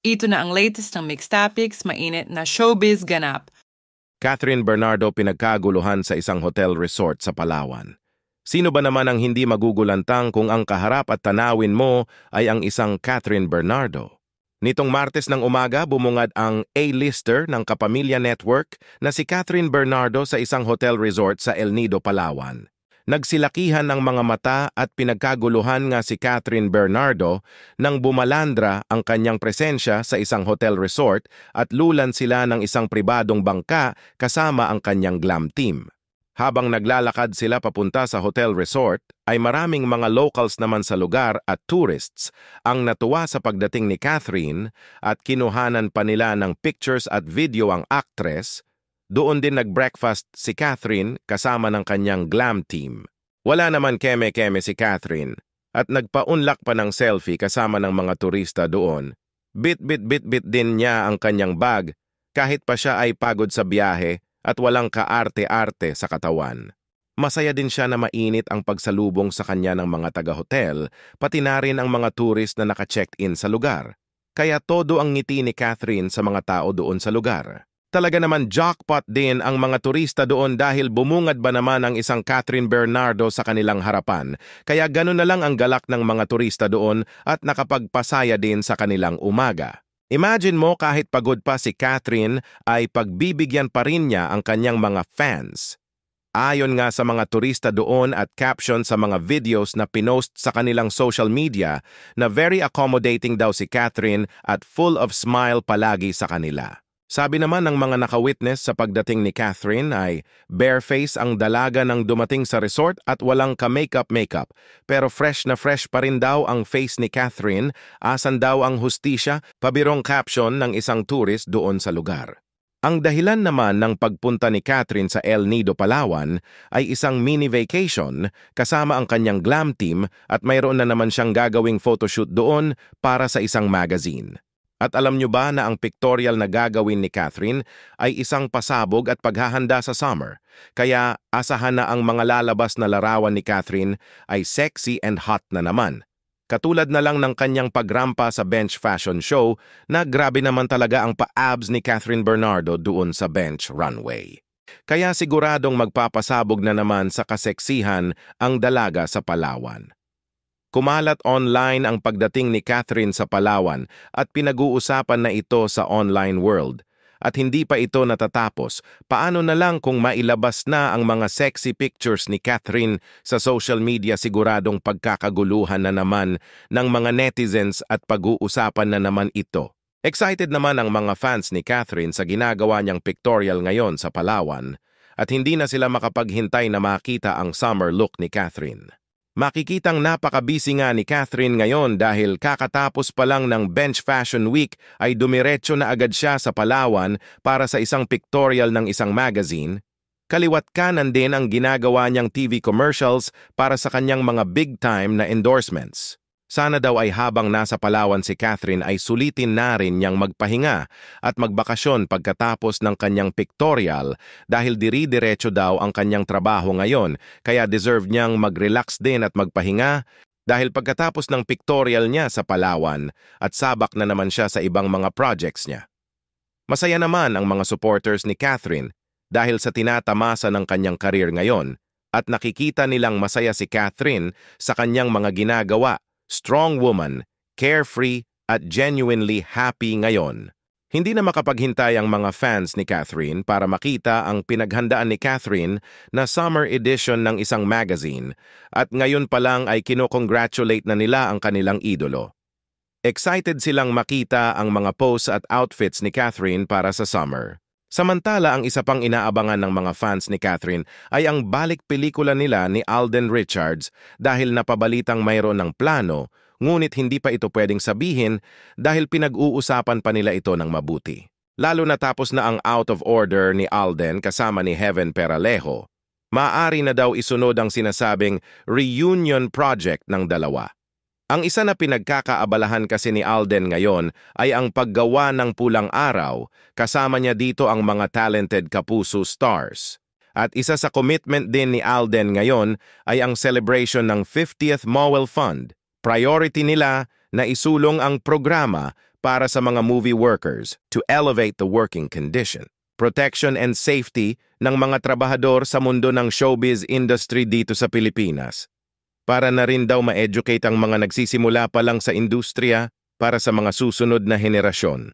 Ito na ang latest ng Mixed Topics, mainit na showbiz ganap. Catherine Bernardo pinagkaguluhan sa isang hotel resort sa Palawan. Sino ba naman ang hindi magugulantang kung ang kaharap at tanawin mo ay ang isang Catherine Bernardo? Nitong Martes ng umaga, bumungad ang A-lister ng Kapamilya Network na si Catherine Bernardo sa isang hotel resort sa El Nido, Palawan. Nagsilakihan ang mga mata at pinagkaguluhan nga si Catherine Bernardo nang bumalandra ang kanyang presensya sa isang hotel resort at lulan sila ng isang pribadong bangka kasama ang kanyang glam team. Habang naglalakad sila papunta sa hotel resort, ay maraming mga locals naman sa lugar at tourists ang natuwa sa pagdating ni Catherine at kinuhanan pa nila ng pictures at video ang actress. Doon din nag-breakfast si Catherine kasama ng kanyang glam team. Wala naman keme-keme si Catherine at nagpaunlak pa ng selfie kasama ng mga turista doon. Bit din niya ang kanyang bag kahit pa siya ay pagod sa biyahe at walang kaarte-arte sa katawan. Masaya din siya na mainit ang pagsalubong sa kanya ng mga taga-hotel, pati na rin ang mga tourist na naka-check-in sa lugar. Kaya todo ang ngiti ni Catherine sa mga tao doon sa lugar. Talaga naman jackpot din ang mga turista doon dahil bumungad ba naman ang isang Catherine Bernardo sa kanilang harapan. Kaya gano'n na lang ang galak ng mga turista doon at nakapagpasaya din sa kanilang umaga. Imagine mo kahit pagod pa si Catherine ay pagbibigyan pa rin niya ang kanyang mga fans. Ayon nga sa mga turista doon at caption sa mga videos na pinost sa kanilang social media na very accommodating daw si Catherine at full of smile palagi sa kanila. Sabi naman ng mga nakawitness sa pagdating ni Catherine ay bareface ang dalaga nang dumating sa resort at walang ka-makeup. Pero fresh na fresh pa rin daw ang face ni Catherine, asan daw ang hustisya, pabirong caption ng isang tourist doon sa lugar. Ang dahilan naman ng pagpunta ni Catherine sa El Nido, Palawan ay isang mini vacation kasama ang kanyang glam team at mayroon na naman siyang gagawing photoshoot doon para sa isang magazine. At alam nyo ba na ang pictorial na gagawin ni Catherine ay isang pasabog at paghahanda sa summer? Kaya asahan na ang mga lalabas na larawan ni Catherine ay sexy and hot na naman. Katulad na lang ng kanyang pagrampa sa bench fashion show na grabe naman talaga ang pa-abs ni Catherine Bernardo doon sa bench runway. Kaya siguradong magpapasabog na naman sa kaseksihan ang dalaga sa Palawan. Kumalat online ang pagdating ni Catherine sa Palawan at pinag-uusapan na ito sa online world. At hindi pa ito natatapos, paano na lang kung mailabas na ang mga sexy pictures ni Catherine sa social media, siguradong pagkakaguluhan na naman ng mga netizens at pag-uusapan na naman ito. Excited naman ang mga fans ni Catherine sa ginagawa niyang pictorial ngayon sa Palawan at hindi na sila makapaghintay na makita ang summer look ni Catherine. Makikitang napaka-busy nga ni Catherine ngayon dahil kakatapos pa lang ng Bench Fashion Week ay dumiretso na agad siya sa Palawan para sa isang pictorial ng isang magazine. Kaliwat kanan din ang ginagawa niyang TV commercials para sa kanyang mga big-time na endorsements. Sana daw ay habang nasa Palawan si Catherine ay sulitin na rin niyang magpahinga at magbakasyon pagkatapos ng kanyang pictorial dahil diri-diretso daw ang kanyang trabaho ngayon kaya deserve niyang mag-relax din at magpahinga dahil pagkatapos ng pictorial niya sa Palawan at sabak na naman siya sa ibang mga projects niya. Masaya naman ang mga supporters ni Catherine dahil sa tinatamasa ng kanyang karir ngayon at nakikita nilang masaya si Catherine sa kanyang mga ginagawa. Strong woman, carefree at genuinely happy ngayon. Hindi na makapaghintay ang mga fans ni Catherine para makita ang pinaghandaan ni Catherine na summer edition ng isang magazine at ngayon pa lang ay kinocongratulate na nila ang kanilang idolo. Excited silang makita ang mga posts at outfits ni Catherine para sa summer. Samantala, ang isa pang inaabangan ng mga fans ni Catherine ay ang balik pelikula nila ni Alden Richards dahil napabalitang mayroon ng plano, ngunit hindi pa ito pwedeng sabihin dahil pinag-uusapan pa nila ito ng mabuti. Lalo na tapos na ang Out of Order ni Alden kasama ni Heaven Peralejo. Maaari na daw isunod ang sinasabing reunion project ng dalawa. Ang isa na pinagkakaabalahan kasi ni Alden ngayon ay ang paggawa ng Pulang Araw, kasama niya dito ang mga talented Kapuso stars. At isa sa commitment din ni Alden ngayon ay ang celebration ng 50th Mowel Fund. Priority nila na isulong ang programa para sa mga movie workers to elevate the working condition, protection and safety ng mga trabahador sa mundo ng showbiz industry dito sa Pilipinas. Para na rin daw ma-educate ang mga nagsisimula pa lang sa industriya para sa mga susunod na henerasyon.